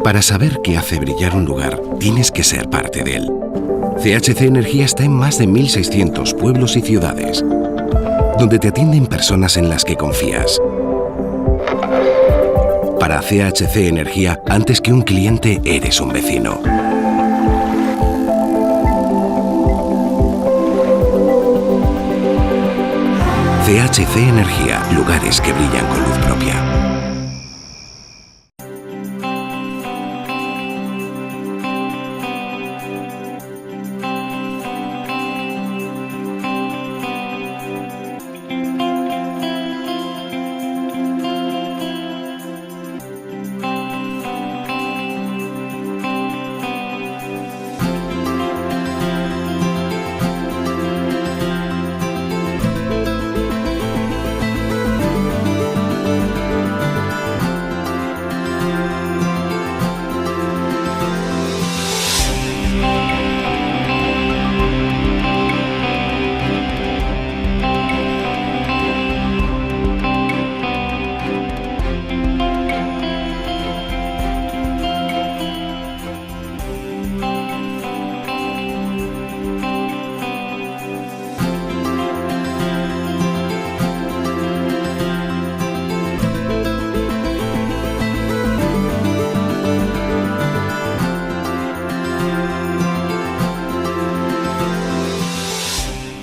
Para saber qué hace brillar un lugar, tienes que ser parte de él. CHC Energía está en más de 1.600 pueblos y ciudades, donde te atienden personas en las que confías. Para CHC Energía, antes que un cliente, eres un vecino. CHC Energía, lugares que brillan con luz propia.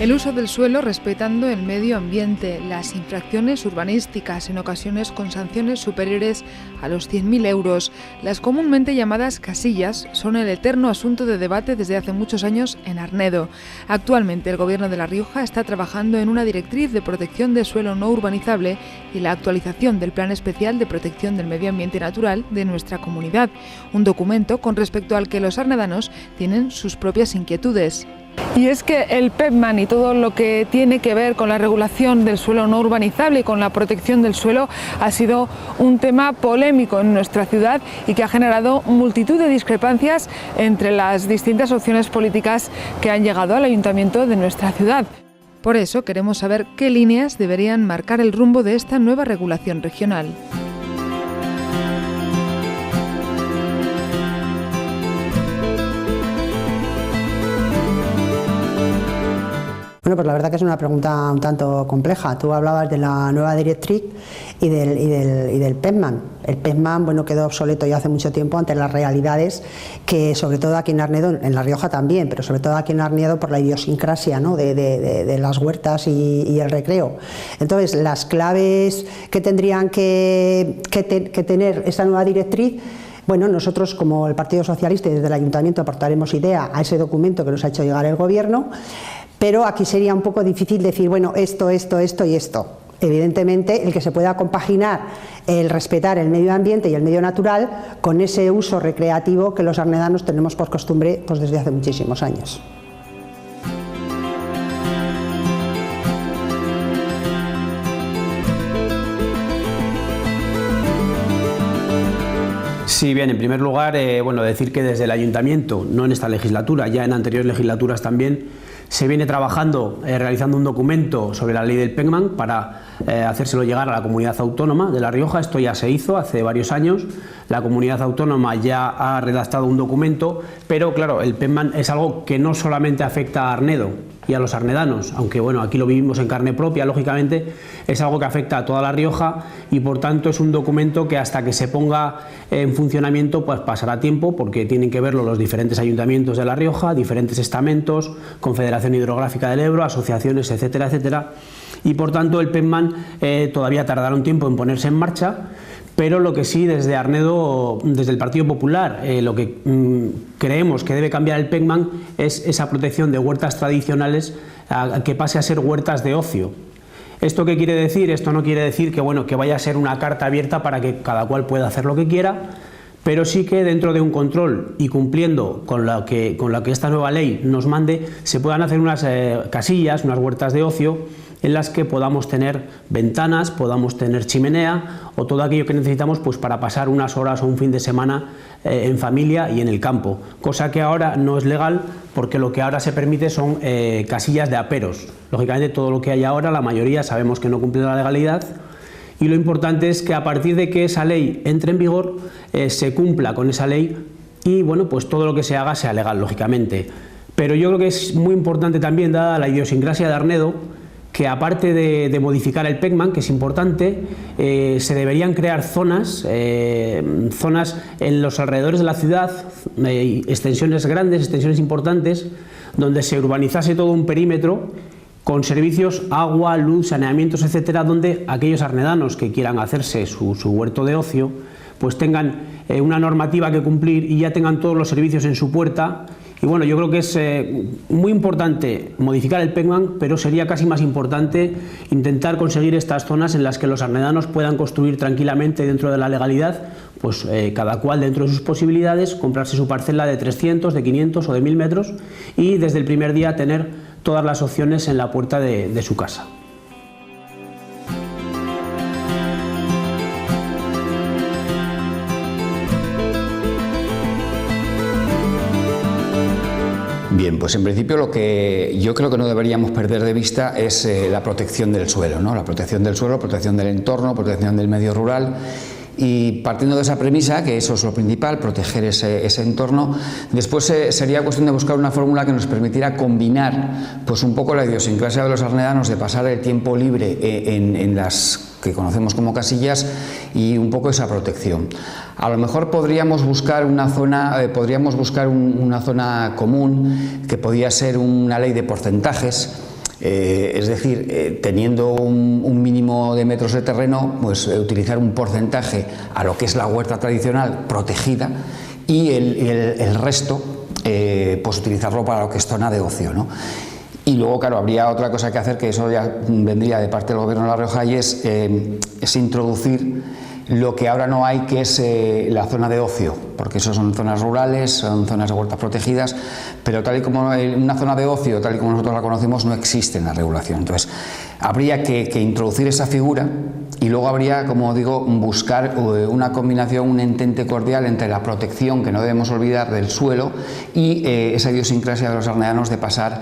El uso del suelo respetando el medio ambiente, las infracciones urbanísticas, en ocasiones con sanciones superiores a los 100.000 euros. Las comúnmente llamadas casillas son el eterno asunto de debate desde hace muchos años en Arnedo. Actualmente el Gobierno de La Rioja está trabajando en una directriz de protección de suelo no urbanizable y la actualización del Plan Especial de Protección del Medio Ambiente Natural de nuestra comunidad, un documento con respecto al que los arnedanos tienen sus propias inquietudes. Y es que el PEPMAN y todo lo que tiene que ver con la regulación del suelo no urbanizable y con la protección del suelo ha sido un tema polémico en nuestra ciudad y que ha generado multitud de discrepancias entre las distintas opciones políticas que han llegado al ayuntamiento de nuestra ciudad. Por eso queremos saber qué líneas deberían marcar el rumbo de esta nueva regulación regional. Bueno, pues la verdad que es una pregunta un tanto compleja. Tú hablabas de la nueva directriz y del PEPMAN. El PEPMAN, bueno, quedó obsoleto ya hace mucho tiempo ante las realidades que, sobre todo aquí en Arnedo, en La Rioja también, pero sobre todo aquí en Arnedo por la idiosincrasia, ¿no?, de las huertas y el recreo. Entonces, las claves que tendrían que tener esta nueva directriz. Bueno, nosotros como el Partido Socialista y desde el Ayuntamiento aportaremos idea a ese documento que nos ha hecho llegar el Gobierno, pero aquí sería un poco difícil decir, bueno, esto y esto. Evidentemente, el que se pueda compaginar el respetar el medio ambiente y el medio natural con ese uso recreativo que los arnedanos tenemos por costumbre pues desde hace muchísimos años. Sí, bien, en primer lugar, decir que desde el Ayuntamiento, no en esta legislatura, ya en anteriores legislaturas también, se viene trabajando, realizando un documento sobre la ley del PEPMAN para hacérselo llegar a la comunidad autónoma de La Rioja. Esto ya se hizo hace varios años. La comunidad autónoma ya ha redactado un documento, pero claro, el PEPMAN es algo que no solamente afecta a Arnedo y a los arnedanos, aunque bueno, aquí lo vivimos en carne propia, lógicamente, es algo que afecta a toda La Rioja y por tanto es un documento que hasta que se ponga en funcionamiento pues pasará tiempo, porque tienen que verlo los diferentes ayuntamientos de La Rioja, diferentes estamentos, Confederación Hidrográfica del Ebro, asociaciones, etcétera, etcétera, y por tanto el PEPMAN todavía tardará un tiempo en ponerse en marcha. Pero lo que sí, desde Arnedo, desde el Partido Popular, lo que creemos que debe cambiar el PEPMAN es esa protección de huertas tradicionales a que pase a ser huertas de ocio. ¿Esto qué quiere decir? Esto no quiere decir que, bueno, que vaya a ser una carta abierta para que cada cual pueda hacer lo que quiera, pero sí que dentro de un control y cumpliendo con lo que esta nueva ley nos mande, se puedan hacer unas casillas, unas huertas de ocio, en las que podamos tener ventanas, podamos tener chimenea o todo aquello que necesitamos pues para pasar unas horas o un fin de semana en familia y en el campo, cosa que ahora no es legal porque lo que ahora se permite son casillas de aperos. Lógicamente todo lo que hay ahora, la mayoría sabemos que no cumple la legalidad y lo importante es que a partir de que esa ley entre en vigor se cumpla con esa ley y bueno, pues todo lo que se haga sea legal, lógicamente. Pero yo creo que es muy importante también, dada la idiosincrasia de Arnedo, que aparte de modificar el PECMAN, que es importante, se deberían crear zonas en los alrededores de la ciudad, extensiones grandes, extensiones importantes, donde se urbanizase todo un perímetro con servicios, agua, luz, saneamientos, etcétera, donde aquellos arnedanos que quieran hacerse su huerto de ocio, pues tengan una normativa que cumplir y ya tengan todos los servicios en su puerta. Y bueno, yo creo que es muy importante modificar el PECMAN, pero sería casi más importante intentar conseguir estas zonas en las que los arnedanos puedan construir tranquilamente dentro de la legalidad, pues cada cual dentro de sus posibilidades, comprarse su parcela de 300, de 500 o de 1000 metros y desde el primer día tener todas las opciones en la puerta de su casa. Bien, pues en principio lo que yo creo que no deberíamos perder de vista es la protección del suelo, ¿no? La protección del suelo, protección del entorno, protección del medio rural. Y partiendo de esa premisa, que eso es lo principal, proteger ese entorno, después sería cuestión de buscar una fórmula que nos permitiera combinar pues un poco la idiosincrasia de los arnedanos de pasar el tiempo libre en las que conocemos como casillas y un poco esa protección. A lo mejor podríamos buscar una zona, una zona común que podía ser una ley de porcentajes. Es decir, teniendo un mínimo de metros de terreno, pues utilizar un porcentaje a lo que es la huerta tradicional protegida y el resto pues utilizarlo para lo que es zona de ocio, ¿no? Y luego, claro, habría otra cosa que hacer, que eso ya vendría de parte del Gobierno de La Rioja, y es introducir lo que ahora no hay, que es la zona de ocio, porque eso son zonas rurales, son zonas de huertas protegidas, pero tal y como una zona de ocio, tal y como nosotros la conocemos, no existe en la regulación. Entonces, habría que introducir esa figura y luego habría, como digo, buscar una combinación, un entente cordial entre la protección, que no debemos olvidar, del suelo y esa idiosincrasia de los arnedanos de pasar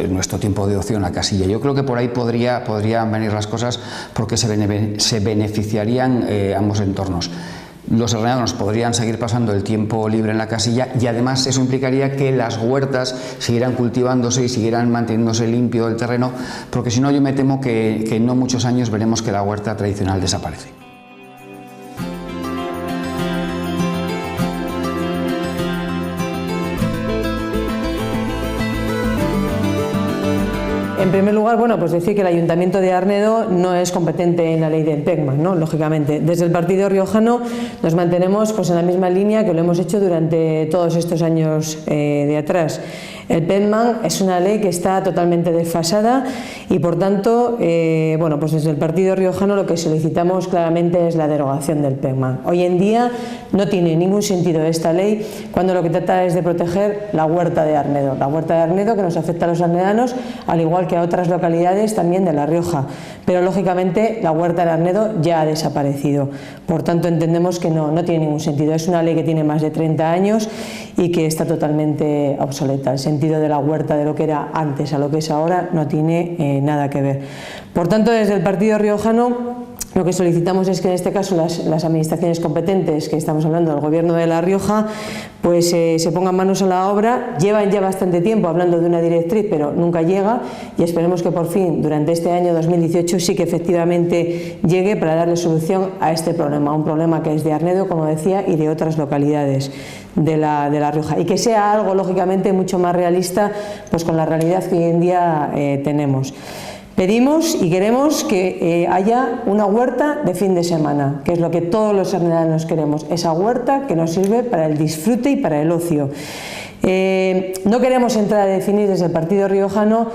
nuestro tiempo de ocio en la casilla. Yo creo que por ahí podrían venir las cosas, porque se beneficiarían ambos entornos. Los arnedanos podrían seguir pasando el tiempo libre en la casilla y además eso implicaría que las huertas siguieran cultivándose y siguieran manteniéndose limpio el terreno, porque si no, yo me temo que en no muchos años veremos que la huerta tradicional desaparece. En primer lugar, bueno, pues decir que el Ayuntamiento de Arnedo no es competente en la ley del PECMAN, ¿no? Lógicamente. Desde el Partido Riojano nos mantenemos pues en la misma línea que lo hemos hecho durante todos estos años de atrás. El PECMAN es una ley que está totalmente desfasada y, por tanto, bueno, pues desde el Partido Riojano lo que solicitamos claramente es la derogación del PECMAN. Hoy en día no tiene ningún sentido esta ley cuando lo que trata es de proteger la huerta de Arnedo. La huerta de Arnedo, que nos afecta a los arnedanos, al igual que a otras localidades también de La Rioja. Pero, lógicamente, la huerta de Arnedo ya ha desaparecido. Por tanto, entendemos que no tiene ningún sentido. Es una ley que tiene más de 30 años y que está totalmente obsoleta. El sentido de la huerta, de lo que era antes a lo que es ahora, no tiene nada que ver. Por tanto, desde el Partido Riojano lo que solicitamos es que en este caso las administraciones competentes, que estamos hablando del Gobierno de La Rioja, pues se pongan manos a la obra. Llevan ya bastante tiempo hablando de una directriz, pero nunca llega, y esperemos que por fin durante este año 2018 sí que efectivamente llegue para darle solución a este problema, un problema que es de Arnedo, como decía, y de otras localidades de La Rioja, y que sea algo lógicamente mucho más realista pues con la realidad que hoy en día tenemos. Pedimos y queremos que haya una huerta de fin de semana, que es lo que todos los arnedanos queremos, esa huerta que nos sirve para el disfrute y para el ocio. No queremos entrar a definir desde el Partido Riojano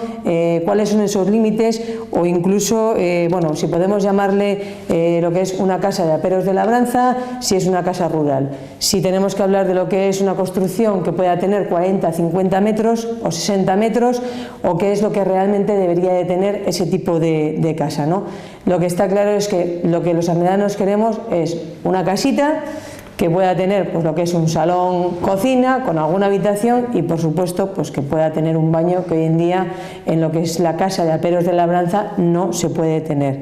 cuáles son esos límites, o incluso, bueno, si podemos llamarle lo que es una casa de aperos de labranza, si es una casa rural. Si tenemos que hablar de lo que es una construcción que pueda tener 40, 50 metros o 60 metros, o qué es lo que realmente debería de tener ese tipo de casa, ¿no? Lo que está claro es que lo que los arnedanos queremos es una casita que pueda tener pues lo que es un salón, cocina, con alguna habitación, y por supuesto pues que pueda tener un baño, que hoy en día en lo que es la casa de aperos de labranza no se puede tener.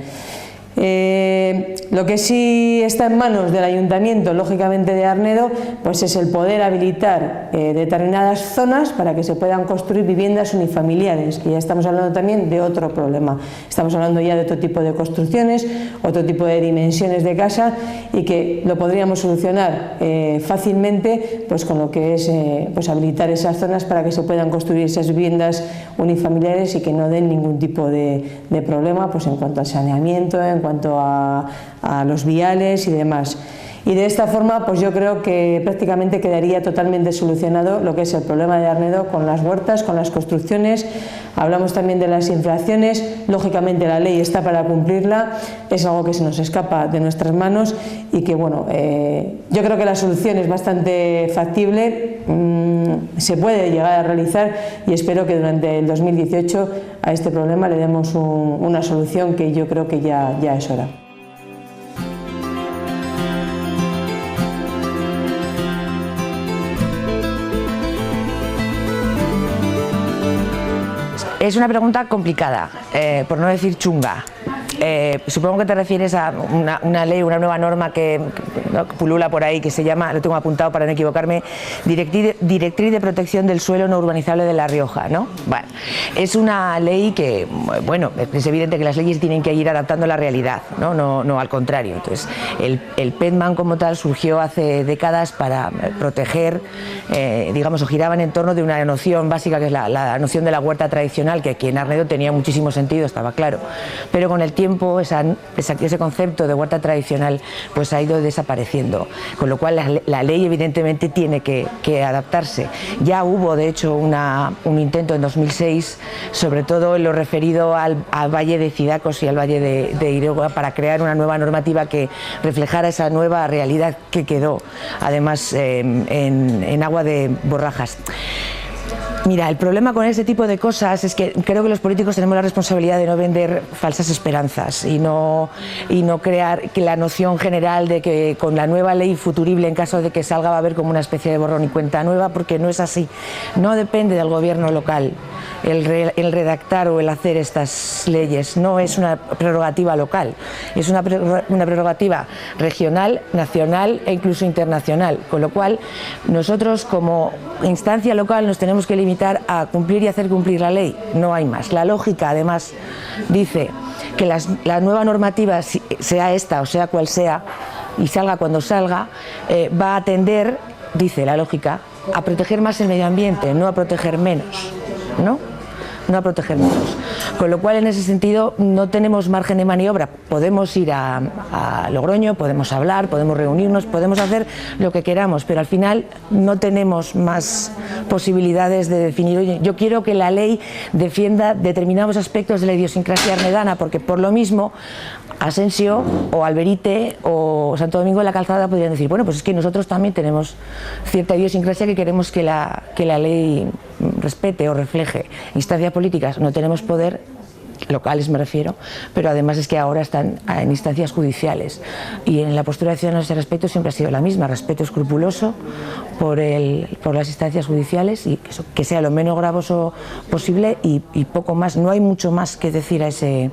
Lo que sí está en manos del Ayuntamiento, lógicamente de Arnedo, pues es el poder habilitar determinadas zonas para que se puedan construir viviendas unifamiliares, y ya estamos hablando también de otro problema. Estamos hablando ya de otro tipo de construcciones, otro tipo de dimensiones de casa, y que lo podríamos solucionar fácilmente pues con lo que es pues habilitar esas zonas para que se puedan construir esas viviendas unifamiliares y que no den ningún tipo de problema pues en cuanto al saneamiento, en cuanto a los viales y demás. Y de esta forma pues yo creo que prácticamente quedaría totalmente solucionado lo que es el problema de Arnedo con las huertas, con las construcciones. Hablamos también de las infracciones, lógicamente la ley está para cumplirla, es algo que se nos escapa de nuestras manos y que bueno, yo creo que la solución es bastante factible, se puede llegar a realizar, y espero que durante el 2018 a este problema le demos una solución, que yo creo que ya es hora. Es una pregunta complicada, por no decir chunga. Supongo que te refieres a una ley, una nueva norma que pulula por ahí, que se llama, lo tengo apuntado para no equivocarme, Directriz de Protección del Suelo No Urbanizable de La Rioja, ¿no? Bueno, es una ley que, bueno, es evidente que las leyes tienen que ir adaptando a la realidad, ¿no? No al contrario. Entonces, el PEGMAN como tal surgió hace décadas para proteger, digamos, o giraban en torno de una noción básica, que es la noción de la huerta tradicional, que aquí en Arnedo tenía muchísimo sentido, estaba claro, pero con el tiempo ese concepto de huerta tradicional pues ha ido desapareciendo, con lo cual la ley evidentemente tiene que adaptarse. Ya hubo de hecho un intento en 2006, sobre todo en lo referido al Valle de Cidacos y al Valle de Iregua, para crear una nueva normativa que reflejara esa nueva realidad que quedó además en agua de Borrajas. Mira, el problema con ese tipo de cosas es que creo que los políticos tenemos la responsabilidad de no vender falsas esperanzas y no crear que la noción general de que con la nueva ley futurible, en caso de que salga, va a haber como una especie de borrón y cuenta nueva, porque no es así. No depende del gobierno local el redactar o el hacer estas leyes, no es una prerrogativa local, es una prerrogativa regional, nacional e incluso internacional, con lo cual nosotros como instancia local nos tenemos que limitar a cumplir y hacer cumplir la ley, no hay más. La lógica además dice que la nueva normativa, sea esta o sea cual sea, y salga cuando salga, va a atender, dice la lógica, a proteger más el medio ambiente, no a proteger menos, ¿no? No a proteger menos. Con lo cual, en ese sentido, no tenemos margen de maniobra. Podemos ir a Logroño, podemos hablar, podemos reunirnos, podemos hacer lo que queramos, pero al final no tenemos más posibilidades de definir. Oye, yo quiero que la ley defienda determinados aspectos de la idiosincrasia arnedana, porque por lo mismo Asensio o Alberite o Santo Domingo de la Calzada podrían decir, bueno, pues es que nosotros también tenemos cierta idiosincrasia que queremos que la ley respete o refleje. Instancias políticas no tenemos poder, locales me refiero, pero además es que ahora están en instancias judiciales, y en la postura de Ciudadanos a ese respecto siempre ha sido la misma: respeto escrupuloso por las instancias judiciales, y que sea lo menos gravoso posible, y poco más. No hay mucho más que decir a ese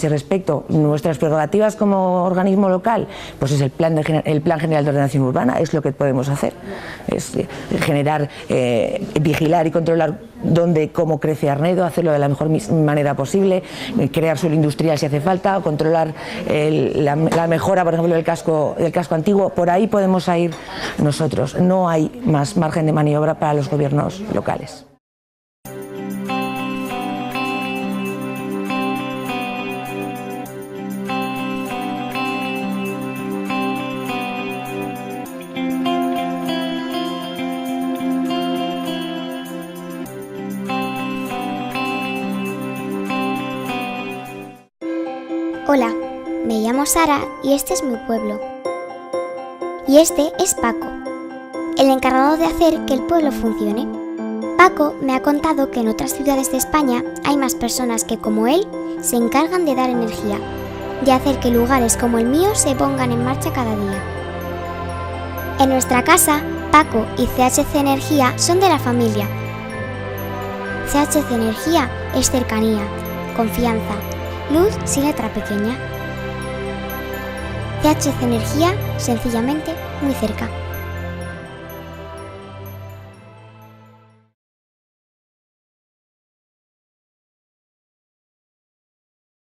respecto. Nuestras prerrogativas como organismo local pues es el Plan General de Ordenación Urbana, es lo que podemos hacer, es generar, vigilar y controlar cómo crece Arnedo, hacerlo de la mejor manera posible, crear suelo industrial si hace falta, o controlar la mejora, por ejemplo, del casco antiguo. Por ahí podemos ir nosotros. No hay más margen de maniobra para los gobiernos locales. Hola, me llamo Sara y este es mi pueblo. Y este es Paco, el encargado de hacer que el pueblo funcione. Paco me ha contado que en otras ciudades de España hay más personas que, como él, se encargan de dar energía, de hacer que lugares como el mío se pongan en marcha cada día. En nuestra casa, Paco y CHC Energía son de la familia. CHC Energía es cercanía, confianza, luz sin letra pequeña. CHC Energía, sencillamente muy cerca.